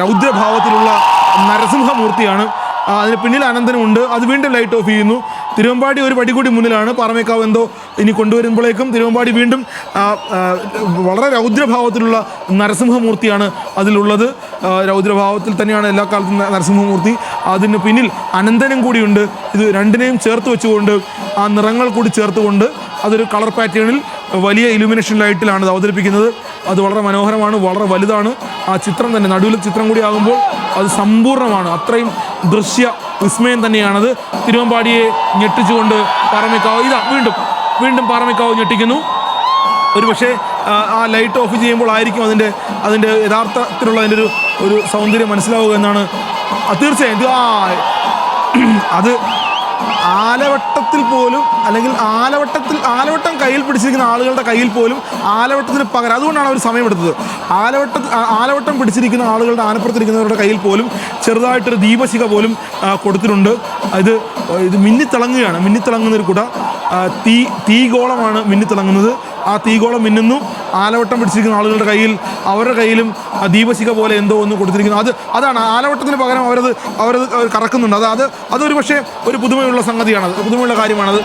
രൗദ്രഭാവത്തിലുള്ള നരസിംഹമൂർത്തിയാണ്. അതിന് പിന്നിൽ അനന്തനുമുണ്ട്. അത് വീണ്ടും ലൈറ്റ് ഓഫ് ചെയ്യുന്നു. തിരുവമ്പാടി ഒരു പടി കൂടി മുന്നിലാണ്. പാറമേക്കാവ് എന്തോ ഇനി കൊണ്ടുവരുമ്പോഴേക്കും തിരുവമ്പാടി വീണ്ടും വളരെ രൗദ്രഭാവത്തിലുള്ള നരസിംഹമൂർത്തിയാണ് അതിലുള്ളത്. രൗദ്രഭാവത്തിൽ തന്നെയാണ് എല്ലാ കാലത്തും നരസിംഹമൂർത്തി. അതിന് പിന്നിൽ അനന്തനും കൂടിയുണ്ട്. ഇത് രണ്ടിനെയും ചേർത്ത് വെച്ചുകൊണ്ട് ആ നിറങ്ങൾ കൂടി ചേർത്തുകൊണ്ട് അതൊരു കളർ പാറ്റേണിൽ വലിയ ഇലുമിനേഷൻ ലൈറ്റിലാണ് ഇത് അവതരിപ്പിക്കുന്നത്. അത് വളരെ മനോഹരമാണ്, വളരെ വലുതാണ്. ആ ചിത്രം തന്നെ നടുവിൽ ചിത്രം കൂടി ആകുമ്പോൾ അത് സമ്പൂർണ്ണമാണ്. അത്രയും ദൃശ്യ വിസ്മയം തന്നെയാണത്. തിരുവമ്പാടിയെ ഞെട്ടിച്ചുകൊണ്ട് പാറമേക്കാവ് വീണ്ടും വീണ്ടും പാറമേക്കാവ് ഞെട്ടിക്കുന്നു. ഒരുപക്ഷെ ആ ലൈറ്റ് ഓഫ് ചെയ്യുമ്പോൾ ആയിരിക്കും അതിൻ്റെ യഥാർത്ഥത്തിലുള്ള അതിൻ്റെ ഒരു സൗന്ദര്യം മനസ്സിലാവുക എന്നാണ്. തീർച്ചയായും അത് ആലവട്ടത്തിൽ പോലും, അല്ലെങ്കിൽ ആലവട്ടം കയ്യിൽ പിടിച്ചിരിക്കുന്ന ആളുകളുടെ കയ്യിൽ പോലും ആലവട്ടത്തിന് പകരം, അതുകൊണ്ടാണ് അവർ സമയമെടുത്തത്. ആലവട്ടം പിടിച്ചിരിക്കുന്ന ആളുകളുടെ ആനപ്പുറത്തിരിക്കുന്നവരുടെ കയ്യിൽ പോലും ചെറുതായിട്ടൊരു ദീപശിഖ പോലും കൊടുത്തിട്ടുണ്ട്. ഇത് മിന്നിത്തിളങ്ങുകയാണ്. മിന്നിത്തിളങ്ങുന്നൊരു കുട തീഗോളമാണ് മിന്നിത്തിളങ്ങുന്നത്. ആ തീഗോളം മിന്നുന്നു. ആലവട്ടം പിടിച്ചിരിക്കുന്ന ആളുകളുടെ കയ്യിൽ, അവരുടെ കയ്യിലും ദീപശിഖ പോലെ എന്തോ ഒന്ന് കൊടുത്തിരിക്കുന്നു. അതാണ് ആലവട്ടത്തിന് പകരം അവരത് കറക്കുന്നുണ്ട്. അതൊരു പക്ഷേ ഒരു പുതുമയുള്ള സംഗതിയാണത്, പുതുമയുള്ള കാര്യമാണത്.